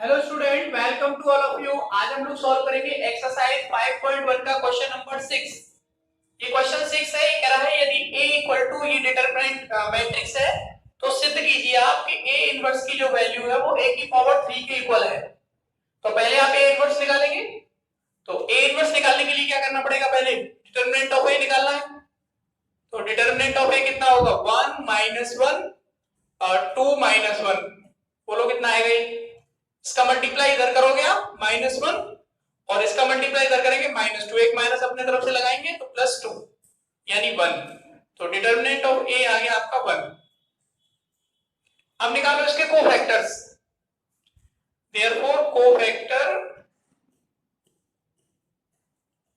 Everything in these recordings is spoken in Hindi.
Hello student, welcome to all of you. आज हम लोग सॉल्व करेंगे एक्सरसाइज 5.1 का क्वेश्चन नंबर 6। ये क्वेश्चन 6 है। ये कह रहा है यदि A इक्वल टू ये डिटरमिनेंट मैट्रिक्स है तो सिद्ध कीजिए आप कि A इनवर्स की जो वैल्यू है वो A की पावर 3 के इक्वल है। तो पहले आप A इनवर्स निकालेंगे। तो A इनवर्स निकालने के लिए क्या करना पड़ेगा? पहले डिटरमिनेंट ऑफ A निकालना है। तो डिटरमिनेंट ऑफ A कितना होगा? 1 माइनस 1 और 2 माइनस 1। बोलो कितना आएगा? इसका मल्टीप्लाई इधर करोगे आप -1 और इसका मल्टीप्लाई इधर करेंगे -2। एक माइनस अपने तरफ से लगाएंगे तो +2 यानी 1। तो डिटरमिनेंट ऑफ A आ गया आपका 1। अब निकालो इसके cofactors. Therefore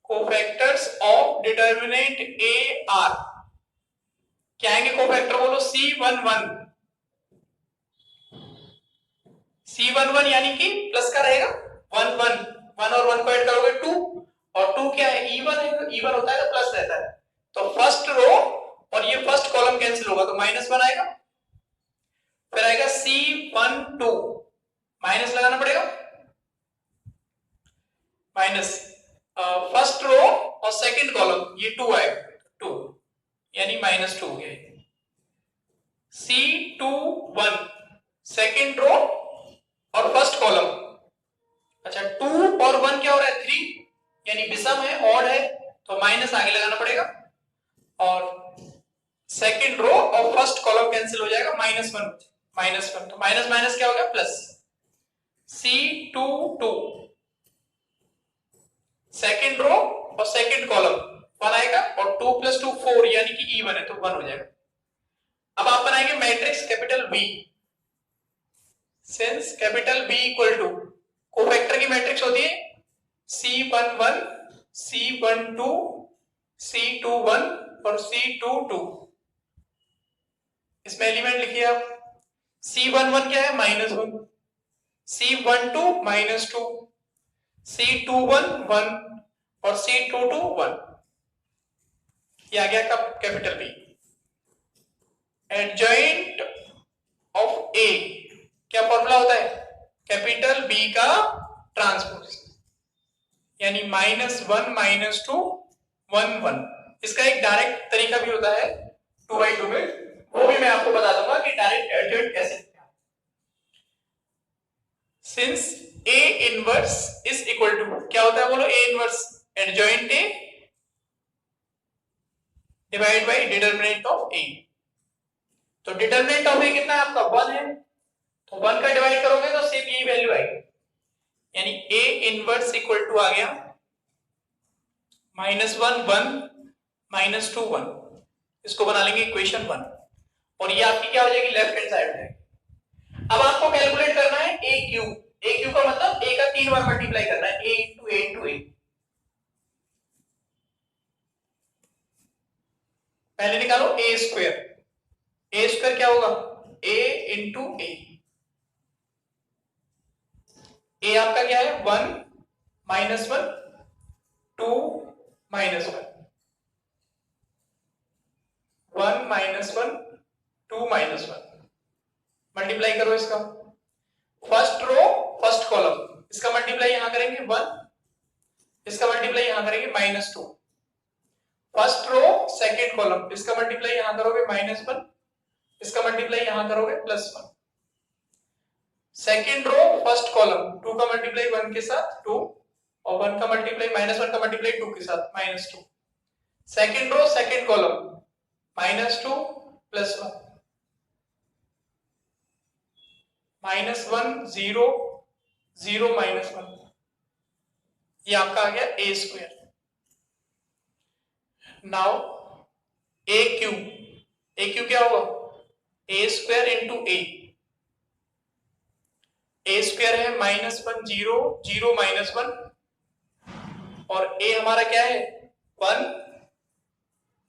cofactors of determinant A are क्या आएंगे कोफैक्टर? बोलो C11। C11 यानी कि प्लस का रहेगा 1 1 1 और 1 को ऐड करोगे 2 और 2 क्या है? E1 है। तो E1 होता है तो प्लस रहता है। तो फर्स्ट रो और ये फर्स्ट कॉलम कैंसिल होगा तो -1 आएगा। फिर आएगा C12 माइनस लगाना पड़ेगा माइनस फर्स्ट रो और सेकंड कॉलम ये 2 आएगा 2 यानी -2 हो गया। C21 सेकंड रो और फर्स्ट कॉलम। अच्छा 2 और 1 क्या हो रहा है? 3 यानी विषम है, ऑड है तो माइनस आगे लगाना पड़ेगा और सेकंड रो और फर्स्ट कॉलम कैंसिल हो जाएगा -1 तो माइनस माइनस क्या हो गया? प्लस। C22 सेकंड रो और सेकंड कॉलम 1 आएगा और 2 + 2 4 यानी कि E1 है तो 1 हो जाएगा। अब आप बनाएंगे matrix capital B। Since capital B equal to cofactor की मैट्रिक्स होती है C11 C12 C21 और C22। इसमें एलिमेंट लिखिए आप। C11 क्या है? -1, C12 -2, C21 1 और C22 1। ये आ गया capital B। Adjoint of A क्या फॉर्मूला होता है? कैपिटल B का ट्रांसपोज यानी -1 -2 1 1। इसका एक डायरेक्ट तरीका भी होता है 2/2 में, वो भी मैं आपको बता दूंगा कि डायरेक्ट एडजॉइंट कैसे। Since A inverse is equal to क्या होता है? बोलो A inverse adjoint A divide by determinant of A। तो डिटरमिनेंट ऑफ A कितना है आपका? 1 है तो 1 का डिवाइड करोगे तो सिर्फ यही वैल्यू आएगी यानी A इनवर्स इक्वल टू आ गया -1 1 -2 1। इसको बना लेंगे इक्वेशन 1 और ये आपकी क्या हो जाएगी? लेफ्ट हैंड साइड में। अब आपको कैलकुलेट करना है A क्यू का मतलब A का 3 बार मल्टीप्लाई करना है A × A × A। पहले निकालो A स्क्वायर। A स्क्वायर क्या होगा? A × A। A आपका क्या है? 1 -1 2 -1 1 -1 2 -1 मल्टीप्लाई करो इसका। फर्स्ट रो फर्स्ट कॉलम इसका मल्टीप्लाई यहां करेंगे 1, इसका मल्टीप्लाई यहां करेंगे -2। फर्स्ट रो सेकंड कॉलम इसका मल्टीप्लाई यहां करोगे -1, इसका मल्टीप्लाई यहां करोगे +1। सेकंड रो फर्स्ट कॉलम 2 का मल्टीप्लाई 1 के साथ 2 और 1 का मल्टीप्लाई -1 का मल्टीप्लाई 2 के साथ -2। Second row second column -2 +1 -1 0 0 -1। ये आपका आ गया A square. Now A Q क्या होगा? A square into A square है -1 0 0 -1 और A हमारा क्या है? 1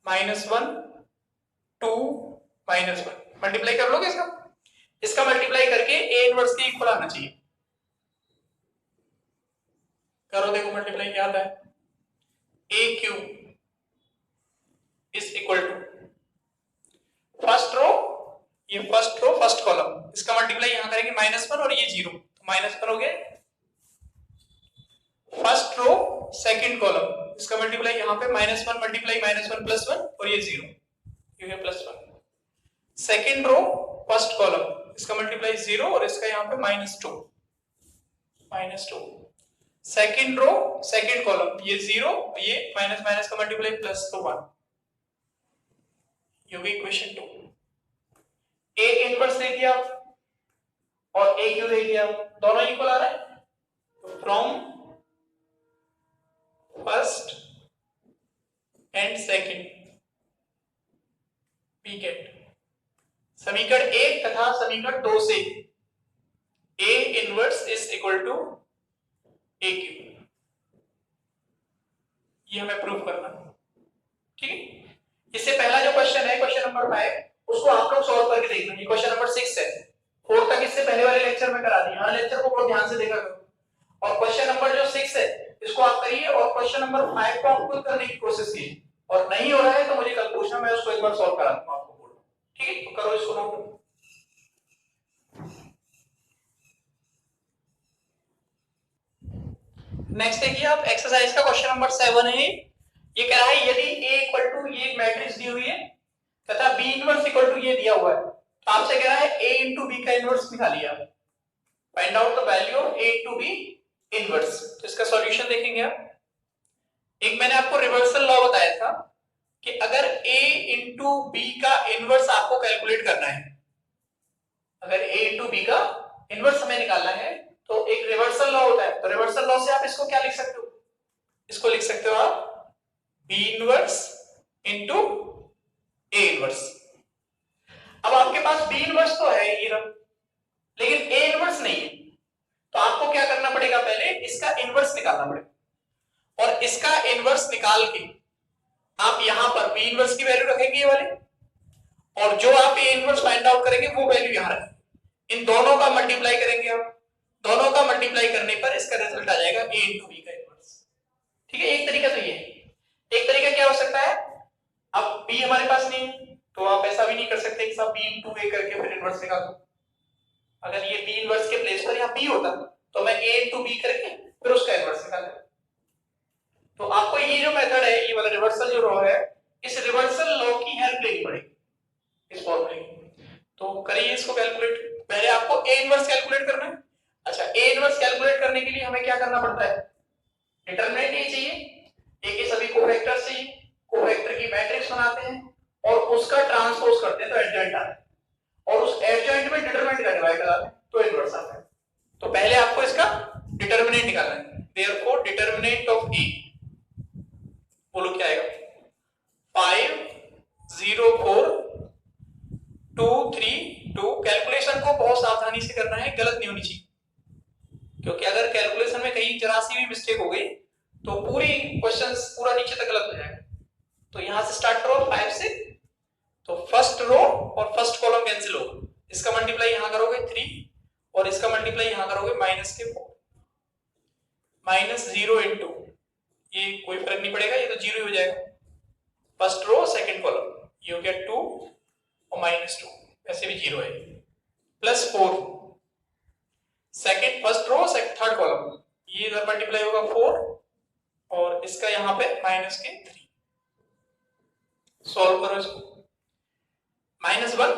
-1 2 -1। मल्टीप्लाई कर लोगे इसका मल्टीप्लाई करके A इनवर्स के इक्वल आना चाहिए। करो देखो मल्टीप्लाई क्या आता है। A Q is equal to first row, ये फर्स्ट रो फर्स्ट कॉलम इसका मल्टीप्लाई यहां करेंगे -1 और ये 0 -1 हो गया, फर्स्ट रो सेकंड कॉलम, इसका मल्टीप्लाई यहाँ पे -1 मल्टीप्लाई -1 +1 और ये 0, ये है +1, सेकंड रो फर्स्ट कॉलम, इसका मल्टीप्लाई 0 और इसका यहाँ पे -2, सेकंड रो सेकंड कॉलम, ये 0, ये माइनस माइनस का मल्टीप्लाई प्लस तो 1, ये होगी इक्वेशन 2। ए इनवर्स दे दिया और ए क्यू दे दिया, दोनों इक्वल आ रहा है, तो from first and second we get समीकरण 1 तथा समीकरण 2 से A inverse is equal to A Q, ये हमें प्रूव करना है, ठीक है। इससे पहला जो क्वेश्चन है क्वेश्चन नंबर 5, उसको आप लोग सॉल्व करके देखना, ये क्वेश्चन नंबर 6 है, 4 तक इससे पहले वाले लेक्चर में करा दिया, हर लेक्चर को बहुत ध्यान से देखा करो, और क्वेश्चन नंबर जो 6 है इसको आप करिए, और क्वेश्चन नंबर 5 को आप खुद करने की कोशिश कीजिए, और नहीं हो रहा है तो मुझे कल पूछना, मैं उसको एक बार सॉल्व करा दूंगा आपको बोर्ड, ठीक है। तो करो इसको नोट। नेक्स्ट देखिए आप एक्सरसाइज का क्वेश्चन नंबर 7 है, ये कह रहा है यदि A इक्वल टू ये मैट्रिक्स दी हुई है तथा B इनवर्स इक्वल टू ये दिया हुआ है, तो आपसे कह रहा है A इंटू B का इनवर्स निकालिए आप, find out the value of A into B inverse. तो इसका सॉल्यूशन देखेंगे आप, एक मैंने आपको रिवर्सल लॉ बताया था कि अगर A इंटू B का इनवर्स आपको कैलकुलेट करना है, अगर A इंटू B का इनवर्स हमें निकालना है तो एक रिवर्सल लॉ होता है, तो रिवर्सल लॉ से आप इसको क्या लिख सकते हो, इसको लिख सकते हो आप B inverse into A inverse. अब आपके पास B इनवर्स तो है ये रहा, लेकिन A इनवर्स नहीं है, तो आपको क्या करना पड़ेगा, पहले इसका इनवर्स निकालना पड़ेगा, और इसका इनवर्स निकाल के आप यहां पर B इनवर्स की वैल्यू रखेंगे ये वाले, और जो आप A इनवर्स फाइंड आउट करेंगे वो वैल्यू यहां रखेंगे, इन दोनों का मल्टीप्लाई करेंगे आप, दोनों का मल्टीप्लाई करने पर इसका रिजल्ट आ जाएगा A इंटू B का इनवर्स, ठीक है। एक तरीका तो ये है, एक तरीका क्या हो सकता है, अब B हमारे पास नहीं है तो आप ऐसा भी नहीं कर सकते कि सब B इंटू A करके फिर इनवर्स निकाल दो, अगर ये B इनवर्स के प्लेस पर यहाँ B होता तो मैं A इंटू B करके फिर उसका इनवर्स निकाल, तो आपको ये जो मेथड है, ये वाला रिवर्सल जो लॉ है, इस रिवर्सल लॉ की हेल्प लेनी पड़ेगी इस फॉर्मूले की, तो करिए इसको कैलकुलेट। पहले आपको A इनवर्स कैलकुलेट करना है। अच्छा, A इनवर्स कैलकुलेट करने के लिए हमें क्या करना पड़ता है, डिटरमिनेंट ये चाहिए, A के सभी कोफैक्टर्स चाहिए, कोफैक्टर की मैट्रिक्स बनाते हैं और उसका ट्रांसपोज करते हैं तो एडजॉइंट आता है, और उस एडजॉइंट में डिटरमिनेंट का डिवाइड कराते हैं तो इनवर्स आता है। तो पहले आपको इसका डिटरमिनेंट निकालना है, देयरफॉर डिटरमिनेंट ऑफ A, बोलो क्या आएगा, 5 0 4 2 3 2। कैलकुलेशन को बहुत सावधानी से करना है, गलत नहीं होनी चाहिए, क्योंकि अगर कैलकुलेशन में कहीं जरा सी भी मिस्टेक हो गई तो पूरी क्वेश्चंस पूरा नीचे तक गलत हो जाएगा। तो यहां से स्टार्ट करो 5 से, तो फर्स्ट रो और फर्स्ट कॉलम कैंसिल हो, इसका मल्टीप्लाई यहां करोगे 3 और इसका मल्टीप्लाई यहां करोगे -4, -0 इंटू, ये कोई फर्क नहीं पड़ेगा, ये तो 0 ही हो जाएगा, फर्स्ट रो सेकंड कॉलम, ये हो गया 2 और -2, ऐसे भी 0 है, +4 second first row third column, ये इधर मल्टीप्लाई होगा 4 और इसका यहां पे -3, सॉल्व करो इसको, -1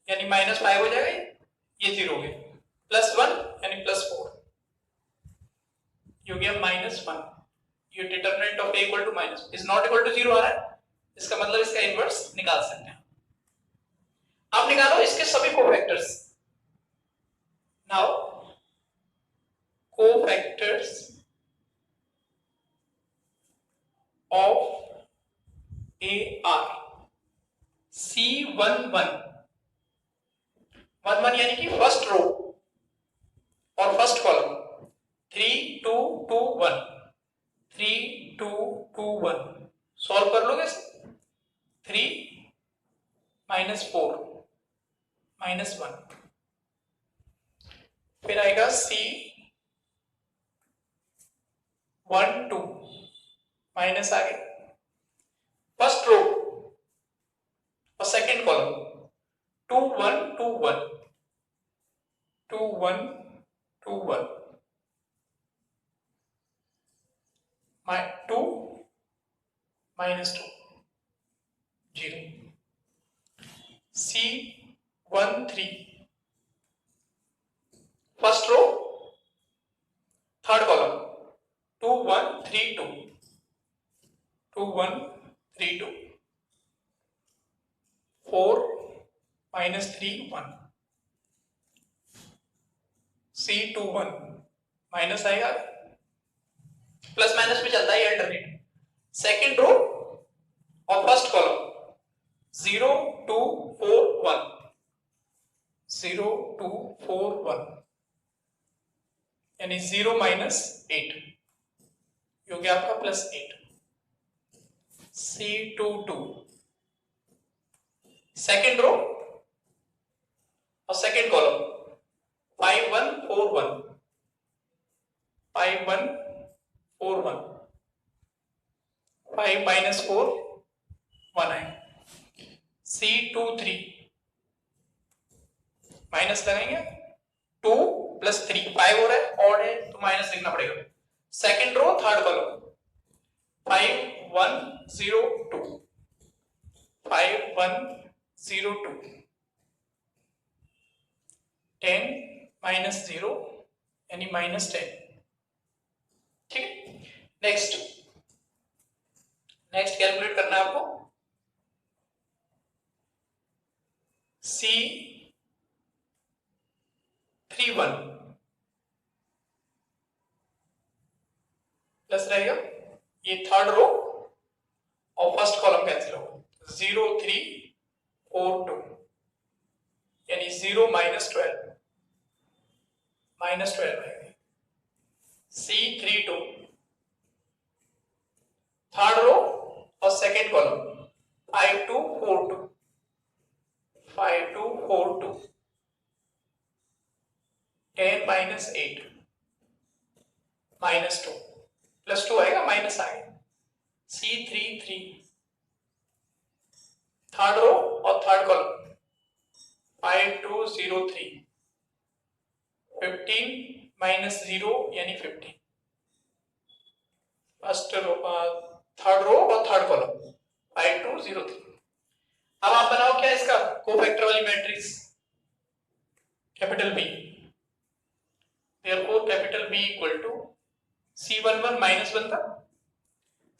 यानी -5 हो जाएगा, ये 0 हो गया, +1 यानी +4, ये हो गया -1, ये determinant of A equal to minus is not equal to 0 आ रहा है, इसका मतलब इसका इनवर्स निकाल सकते हैं। अब निकालो इसके सभी cofactors, now cofactors of A are C11 11 यानी कि फर्स्ट रो और फर्स्ट कॉलम, 3 2 2 1 3 2 2 1, सॉल्व कर लोगे 3 -4 -1, फिर आएगा C 1 2 माइनस आगे फर्स्ट रो और second column 2 1 2 1 2 1 2 1 2 minus 2 0 C 1 3 first row third column 2 1 3 2 2 1 3 2 4 minus 3 1 C 2 1 minus आएगा प्लस माइनस में चलता है अल्टरनेट सेकंड रो और फर्स्ट कॉलम 0 2 4 1 0 2 4 1 यानी 0 माइनस 8 ये हो गया आपका प्लस 8 C 2 2 सेकंड रो और सेकंड कॉलम 5 1 4 1 5 1 4 1 5 minus 4 1 है C 2 3 माइनस लगाएंगे 2 प्लस 3 5 हो रहा है ऑड है तो माइनस लिखना पड़ेगा second row third column 5 1 0 2 5 1 0 2 10 minus 0 यानी माइनस 10 ठीक है नेक्स्ट कैलकुलेट करना है आपको C 3 1 प्लस रहेगा ये थर्ड रो और फर्स्ट कॉलम कैंसिल होगा 0 3 4 2 यानी 0 माइनस 12 आएगा C 3 2 थर्ड रो और second column 5 2 4 2 5 2 4 2 10 minus 8 minus 2 plus 2 आएगा माइनस आ गया C 3 3 थर्ड रो और थर्ड कॉलम 5 2 0 3 15 माइनस 0 यानी 15 फर्स्ट रो थर्ड रो और थर्ड कॉलम 5 2 0 3 अब आप बनाओ क्या इसका कोफैक्टर वाली matrix capital B therefore capital B equal to C11 minus 1 था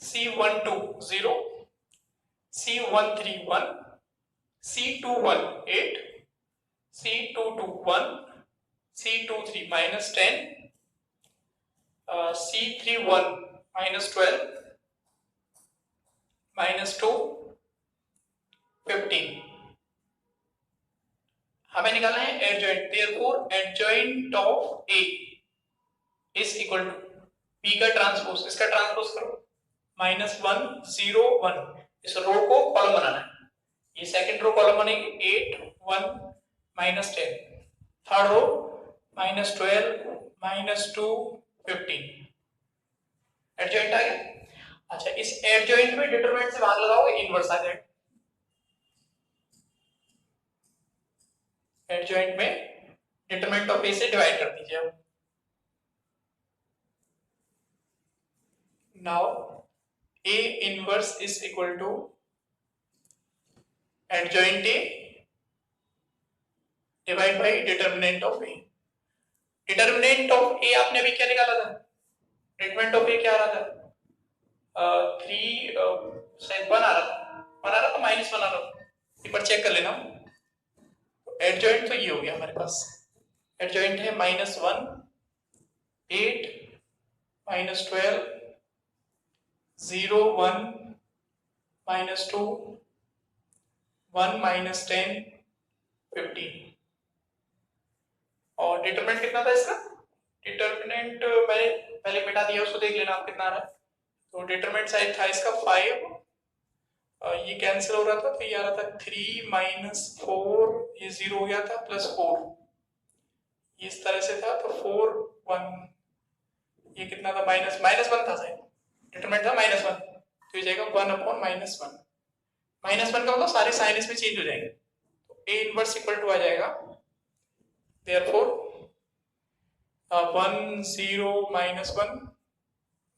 C12 0 C13 1 C21 8 C22 1 C23 minus 10 C31 minus 12 minus 2 15 हमें निकालना है adjoint therefore adjoint of A is equal to B का ट्रांसपोज इसका ट्रांसपोज करो -1 0 1 इस रो को कॉलम बनाना है ये सेकंड रो कॉलम बनेगी 8 1 minus 10 थर्ड रो -12 -2 15 एडजॉइंट आ गया अच्छा इस एडजॉइंट में डिटरमिनेंट से भाग लगाओगे इनवर्स आ जाएगा एडजॉइंट में डिटरमिनेंट ऑफ ए से डिवाइड कर दीजिए अब now A inverse is equal to adjoint A divide by determinant of A determinant of A आपने अभी क्या निकाला था डिटरमिनेंट ऑफ A क्या आ रहा था 3 शायद 1 आ रहा था माइनस 1 आ रहा था एक बार चेक कर लेना एडजॉइंट तो ये हो गया हमारे पास एडजॉइंट है -1 8 -12 0 1 -2 1 -10 15 और डिटरमिनेंट कितना था इसका डिटरमिनेंट मैंने पहले मिटा दिया उसको देख लेना आप कितना आ रहा है तो डिटरमिनेंट साइड था इसका 5 ये कैंसिल हो रहा था तो ये आ रहा था 3 -4 ये 0 हो गया था +4 ये इस तरह से था तो 4 1 ये कितना था -1 था शायद डिटरमिनेंट था -1 तो ये जाएगा 1/-1 -1 का मतलब सारे साइन इसमें चेंज हो जाएंगे तो A इनवर्स इक्वल टू आ जाएगा देयरफॉर 1 0 -1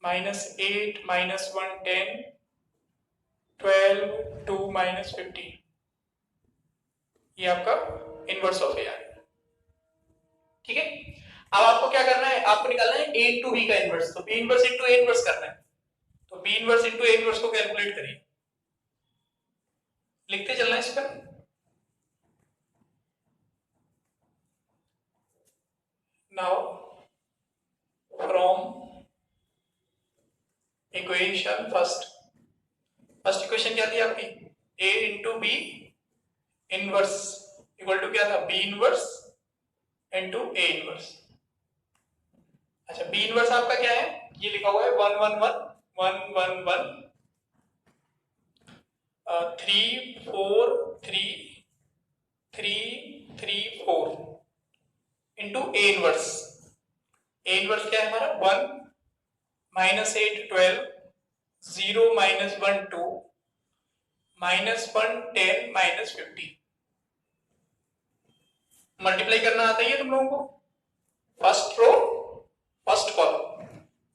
-8 -1 10 12 2 -15, ये आपका इनवर्स ऑफ ए आ गया। ठीक है, अब आपको क्या करना है, आपको निकालना है ए इंटू बी का इनवर्स। तो B inverse into A inverse करना है, तो B inverse into A inverse को कैलकुलेट करिए, लिखते चलना है इस पर। Now from equation first equation क्या थी आपकी, a into B inverse equal to क्या था, B inverse into A inverse. अच्छा, बी इनवर्स आपका क्या है, ये लिखा हुआ है 1 1 1 1 1 1 3 4 3 3 3 4 into A inverse. A inverse क्या है हमारा 1 -8 12 0 -1 2 -1 10 -15। मल्टीप्लाई करना आता ही है तुम लोगों को, फर्स्ट रो फर्स्ट कॉलम,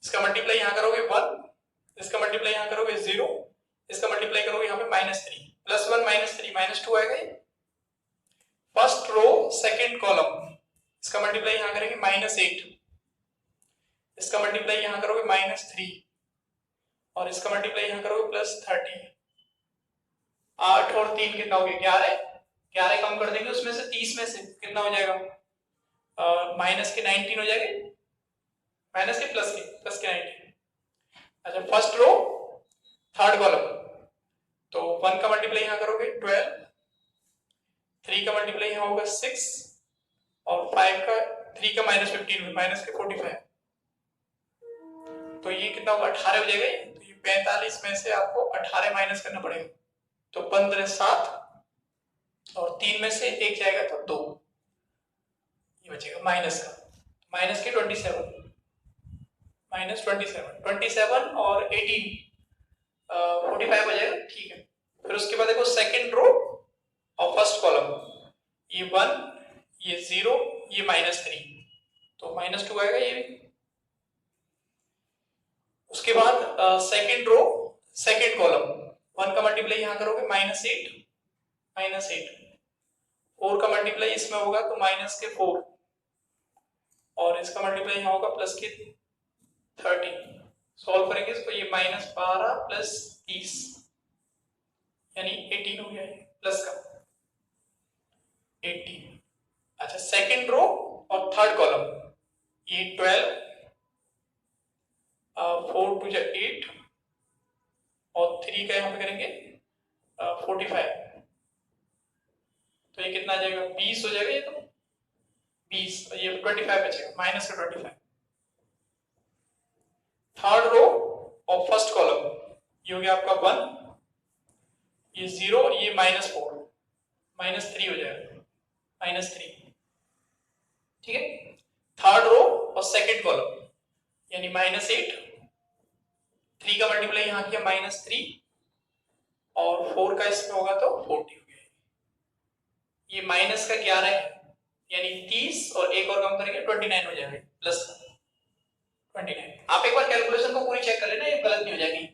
इसका मल्टीप्लाई यहां करोगे 1, इसका मल्टीप्लाई यहां करोगे 0, इसका मल्टीप्लाई करोगे यहां पे -3 +1 -3 -2 आएगा ये। फर्स्ट रो सेकंड कॉलम, इसका मल्टीप्लाई यहां करेंगे -8, इसका मल्टीप्लाई यहां करोगे -3 और इसका मल्टीप्लाई यहां करोगे +30। 8 और 3 कितना हो गया, 11। 11 कम कर देंगे उसमें से 30 में से कितना हो जाएगा, माइनस के 19 हो जाएंगे, माइनस के प्लस के 19। अच्छा, फर्स्ट रो थर्ड कॉलम, तो 1 का मल्टीप्लाई यहां करोगे 12, 3 का मल्टीप्लाई यहां होगा 6 और 5 का 3 का -15 माइनस के 45, तो ये कितना होगा 18 हो जाएगा। तो ये 45 में से आपको 18 माइनस करना पड़ेगा, तो 15 7 और 3 में से 1 जाएगा तो 2, ये बचेगा माइनस का, माइनस के 27 -27 और 18 45 हो जाएगा। ठीक है, फिर उसके बाद देखो सेकंड रो और फर्स्ट कॉलम, ये 1 ये 0 ये -3, तो -2 आएगा ये भी। उसके बाद सेकंड रो सेकंड कॉलम, 1 का मल्टीप्लाई यहां करोगे -8 4 का मल्टीप्लाई इसमें होगा तो -4 और इसका मल्टीप्लाई यहां होगा +30। सॉल्व करेंगे इसको, ये -12 + 30 यानी 18 हो गया, प्लस का 18। अच्छा, सेकंड रो और थर्ड कॉलम, ये 12 4 2 जा 8 और 3 का यहां पे करेंगे 45, तो ये कितना आ जाएगा 20 हो जाएगा, ये तो 20 और ये 25 बचेगा माइनस का 25। थर्ड रो और फर्स्ट कॉलम, ये हो गया आपका 1 ये 0 और ये -4 -3 हो जाएगा -3। ठीक है, थर्ड रो और सेकंड कॉलम यानी -8, 3 का मल्टीप्लाई यहां किया -3 और 4 का इसमें होगा तो 40 हो गया। ये माइनस का 11 है यानी 30 और एक और कम करेंगे 29 हो जाएगा, प्लस 29। आप एक बार कैलकुलेशन को पूरी चेक कर लेना, ये गलत नहीं हो जाएगी।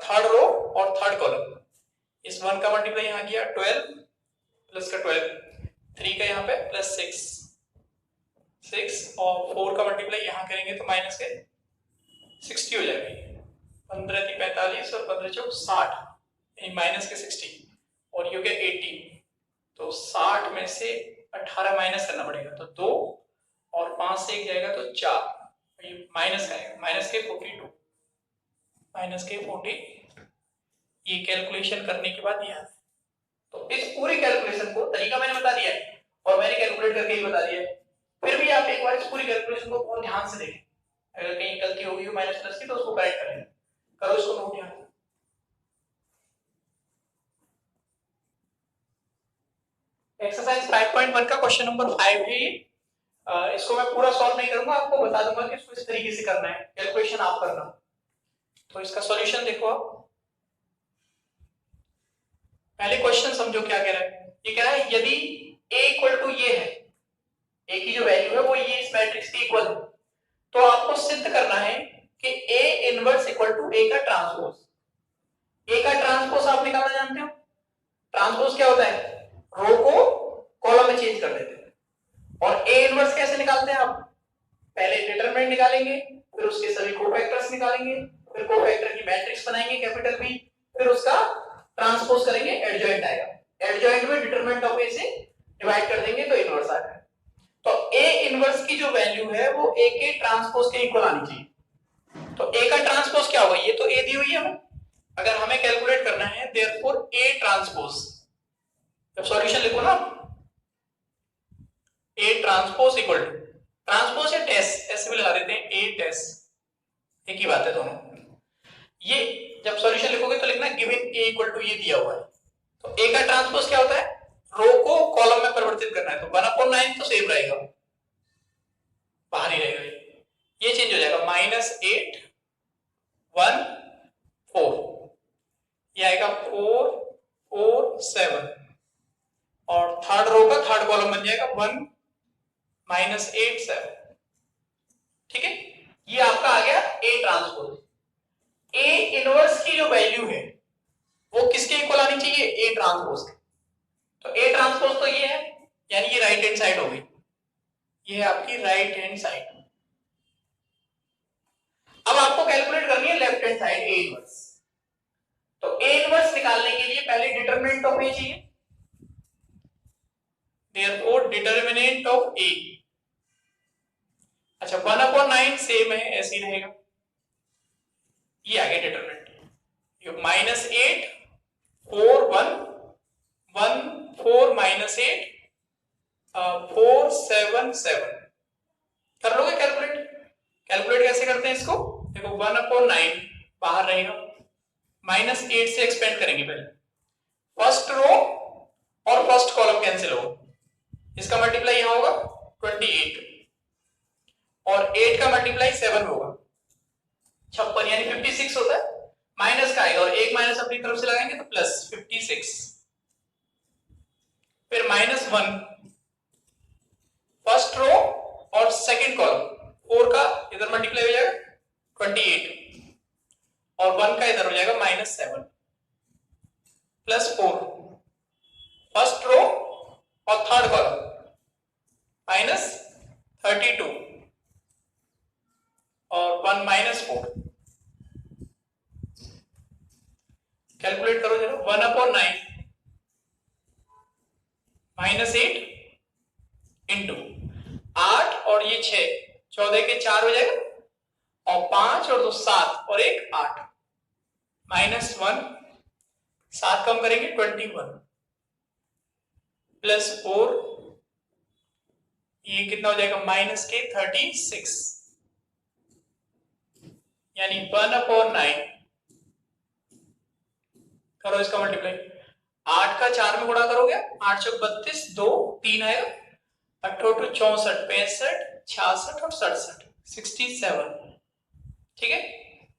थर्ड रो और थर्ड कॉलम, इस 1 का मल्टीप्लाई यहां किया 12 प्लस का 12, 3 का यहां पे +6 और 4 का मल्टीप्लाई यहां करेंगे तो माइनस के 60 हो जाएगा। 15 × 45 और 15 × 60 यानी माइनस के 60 और ये हो गया 80, तो 60 में से 18 माइनस करना पड़ेगा, तो 2 और 5 से 1 जाएगा तो 4, ये माइनस करेंगे माइनस के 42 ये कैलकुलेशन करने के बाद यहाँ, तो इस पूरी कैलकुलेशन को तरीका मैंने बता दिया है और मैंने कैलकुलेट करके ही बता दिया है। फिर भी आप एक बार इस पूरी कैलकुलेशन को बहुत ध्यान से देखें, अगर कहीं गलती होगी माइनस प्लस की तो उसको करेक्ट करें, करो इसको नोट यहाँ। एक्सरसाइज 5.1 का क्वेश्चन नंबर 5 है। इसको मैं पूरा सॉल्व नहीं करूंगा, आपको बता दूंगा कि इसको इस तरीके से करना है, कैलकुलेशन आप करना। तो इसका सॉल्यूशन देखो आप, पहले क्वेश्चन समझो क्या कह रहा है। ये कह रहा है यदि a इक्वल टू ये है, a की जो वैल्यू है वो ये इस मैट्रिक्स के इक्वल है, तो आपको सिद्ध करना है कि A inverse equal to A का ट्रांसपोज। A का ट्रांसपोज आप निकालना जानते हो? ट्रांसपोज क्या होता है? रो को कॉलम में चेंज कर देते हैं। और A इनवर्स कैसे निकालते हैं आप? पहले डिटरमिनेंट निकालेंगे, फिर उसके सभी कोफैक्टर्स निकालेंगे, फिर कोफैक्टर की मैट्रिक्स बनाएंगे कैपिटल B, फिर उसका ट्रांसपोज करेंगे, एडजॉइंट आएगा। एडजॉइंट में डिटरमिनेंट ऑफ A से डिवाइड कर देंगे तो इनवर्स आ जाएगा। तो A इनवर्स की जो वैल्यू है वो A के ट्रांसपोज के इक्वल आनी चाहिए। तो A का ट्रांसपोज क्या होगा? ये तो A दी हुई है हमें, अगर हमें कैलकुलेट करना है देयरफॉर A ट्रांसपोज, जब सॉल्यूशन लिखो ना A transpose equal to, transpose या टेस्ट ऐसे भी लगा देते हैं, A टेस्ट एक ही बात है दोनों। ये जब सॉल्यूशन लिखोगे तो लिखना गिवन A इक्वल टू ये दिया हुआ है। तो A का ट्रांसपोज क्या होता है? रो को कॉलम में परिवर्तित करना है, तो 1/9 तो सेम रहेगा, बाहर ही रहेगा, ये चेंज हो जाएगा -8 1 4, ये आएगा 4 4 7, और थर्ड रो का थर्ड कॉलम बन जाएगा 1 -8 7। ठीक है, ये आपका आ गया A ट्रांसपोज। A इनवर्स की जो वैल्यू है वो किसके इक्वल आनी चाहिए? A ट्रांसपोज के। तो A ट्रांसपोज तो ये है, यानी ये राइट हैंड साइड हो गई, ये है आपकी राइट हैंड साइड। अब आपको कैलकुलेट करनी है left hand side A inverse. तो A इनवर्स निकालने के लिए पहले डिटरमिनेंट ऑफ A चाहिए, देयरफॉर डिटरमिनेंट ऑफ A, अच्छा 1/9 सेम है, ऐसे ही रहेगा, ये आ गया डिटरमिनेंट, ये -8 4 1 1 4 -8 4 7 7। कर लोगे कैलकुलेट? कैलकुलेट कैसे करते हैं इसको? देखो 1/9 बाहर रहेगा, -8 से एक्सपेंड करेंगे पहले, फर्स्ट रो और फर्स्ट कॉलम कैंसिल होगा, इसका मल्टीप्लाई यहां होगा 28, और 8 का मल्टीप्लाई 7 होगा 56, यानी 56 होता है, माइनस का आएगा और एक माइनस अपनी तरफ से लगाएंगे तो प्लस 56, फिर -1 फर्स्ट रो और सेकंड कॉलम, 4 का इधर मल्टीप्लाई हो जाएगा 28, और 1 का इधर हो जाएगा -7 +4, फर्स्ट रो और थर्ड कॉलम -32 और 1 -4। कैलकुलेट करो जरा, 1/9 -8 इंटू 8 और ये 6, 14 के 4 हो जाएगा, और 5 और 2 7 और 1 8, -1 7 कम करेंगे 21 +4, ये कितना हो जाएगा -36, यानी 1/9, करो इसका मल्टीप्लाई, 8 का 4 में गुणा करोगे, 8 चौक 32, 2 3 आएगा, 8 64 65 66 और 67 67, ठीक है,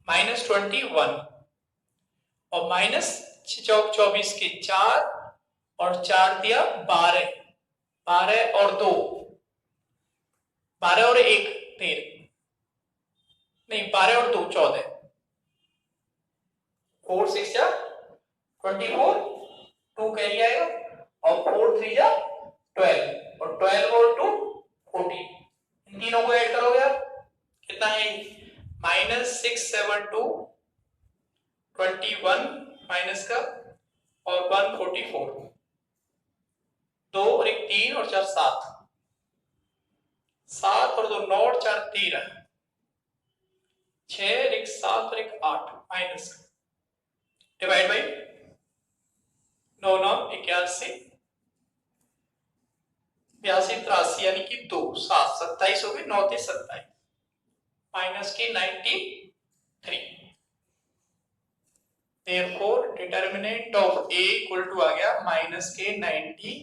-21, और माइनस 24 के 4 और 4 दिया 12, 12 और 2 12 और 1 13, नहीं 12 और 2 14, 4 6 जा 24, 2 कैरी आएगा, और 4 3 जा 12, और 12 और 2 14, इन तीनों को ऐड करोगे आप कितना है, -672 21 माइनस का और 144, 2 और 1 3 और 4 7, 7 और 2 9 और 4 13, 6 और 1 7 और 1 8 माइनस का, डिवाइड बाई 9 9 81 82 83, यानी कि 2 7 27 हो गए, 9 3 27, माइनस के 93। Therefore, determinant of A equal to आ गया माइनस के 93।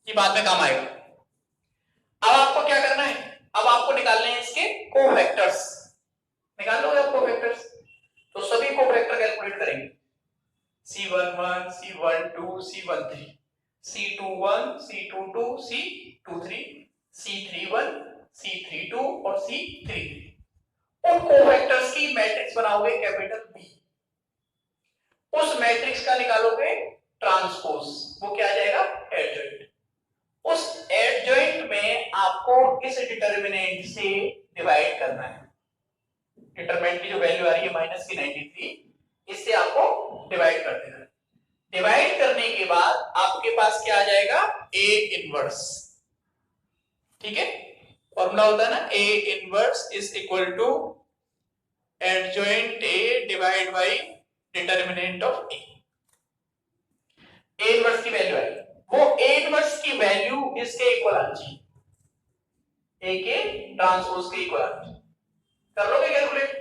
ये बाद में काम आएगा। अब आपको क्या करना है? अब आपको निकालने हैं इसके कोफैक्टर्स। निकाल लोगे आप कोफैक्टर्स? तो सभी कोफैक्टर कैलकुलेट करेंगे, C11, C12, C13, C21, C22, C23, C31, C32 और C33। उन कोफैक्टर्स की मैट्रिक्स बनाओगे कैपिटल बी, उस मैट्रिक्स का निकालोगे ट्रांसपोज, वो क्या आ जाएगा एडजॉइंट। उस एडजॉइंट में आपको इस डिटरमिनेंट से डिवाइड करना है। डिटरमिनेंट की जो वैल्यू आ रही है माइनस की 93, इससे आपको डिवाइड कर देना है। डिवाइड करने के बाद आपके पास क्या आ जाएगा ए इनवर्स। ठीक है, फॉर्मूला होता है ना A inverse is equal to adjoint A divide by determinant of A. A inverse की वैल्यू आई, वो ए इनवर्स की वैल्यू इसके इक्वल आनी चाहिए, ए के ट्रांसपोज के इक्वल आनी चाहिए। कर लोगे कैलकुलेट,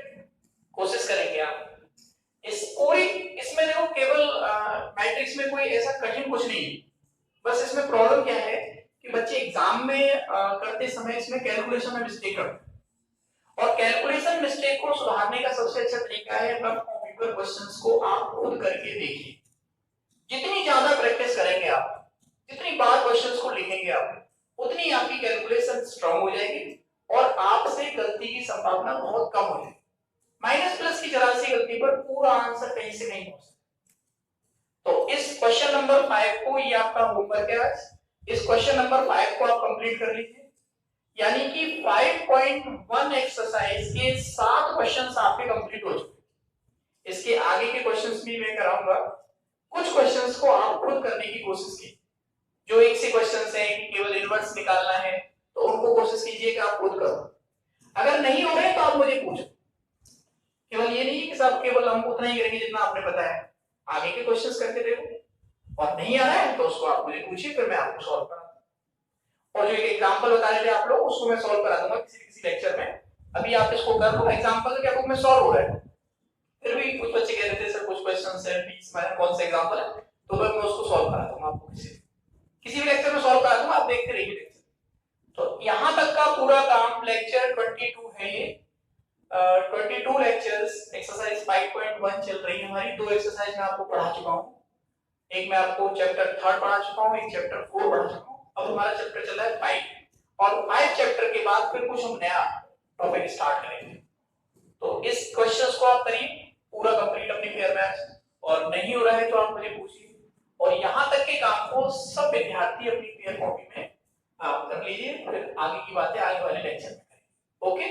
कोशिश करेंगे आप इस पूरी। इसमें देखो केवल मैट्रिक्स में कोई ऐसा कठिन कुछ नहीं है, बस इसमें प्रॉब्लम क्या है कि बच्चे एग्जाम में करते समय इसमें कैलकुलेशन में मिस्टेक करते हैं, और कैलकुलेशन मिस्टेक को सुधारने का सबसे अच्छा तरीका है रफ कॉपी पर क्वेश्चंस को आप खुद करके देखिए। जितनी ज्यादा प्रैक्टिस करेंगे आप, जितनी बार क्वेश्चंस को लिखेंगे आप, उतनी आपकी कैलकुलेशन स्ट्रांग हो जाएगी और आपसे गलती की संभावना बहुत कम हो जाएगी। माइनस प्लस की जरा सी गलती पर पूरा आंसर कहीं से नहीं पहुंच सकता। तो इस क्वेश्चन नंबर 5 को, ये आपका होमवर्क है आज, इस क्वेश्चन नंबर 5 को आप कंप्लीट कर लीजिए। यानी कि 5.1 एक्सरसाइज के 7 क्वेश्चंस आपके कंप्लीट हो चुके। इसके आगे के क्वेश्चंस भी मैं कराऊंगा। कुछ क्वेश्चंस को आप खुद करने की कोशिश कीजिए, जो एक से क्वेश्चंस हैं कि केवल इनवर्स निकालना है, तो उनको कोशिश कीजिए कि आप खुद करो। अगर नहीं हो रहे तो आप मुझे पूछो, केवल ये नहीं कि सब केवल हम उतना ही करेंगे जितना आपने बताया, आगे के क्वेश्चंस करके देखो, और नहीं आ रहा है तो उसको आप मुझे पूछिए, फिर मैं आपको सॉल्व करा दूंगा। और जो एक एग्जांपल बता रहे थे आप लोग, उसको मैं सॉल्व करा दूंगा किसी लेक्चर में। अभी आप इसको कर लो, एग्जांपल क्या बुक में सॉल्व हो रहा है। फिर भी कुछ बच्चे कह रहे थे सर कुछ क्वेश्चंस है प्लीज मैं कौन सा एग्जांपल है, तो मैं उसको सॉल्व करा दूंगा आपको किसी भी लेक्चर में सॉल्व करा दूंगा, आप देखते रहिए लेक्चर। तो यहां तक का पूरा काम लेक्चर 22 है ये। 22 लेक्चर्स, एक्सरसाइज 5.1 चल रही है हमारी। 2 एक्सरसाइज मैं आपको पढ़ा चुका हूं, एक मैं आपको चैप्टर 3 पढ़ा चुका हूं, एक चैप्टर 4 पढ़ा चुका हूं। अब हमारा चैप्टर चल रहा है 5, और 5 चैप्टर के बाद फिर कुछ हम नया टॉपिक स्टार्ट करेंगे। तो इस क्वेश्चंस को आप करिए पूरा कंप्लीट अपनी पेयर मैथ्स, और नहीं हो रहा है तो आप मुझे पूछिए। और यहां तक के काम को सब विद्यार्थी अपनी पेयर कॉपी में आप कर लीजिए, फिर आगे की बातें आगे वाले लेक्चर में करेंगे। ओके।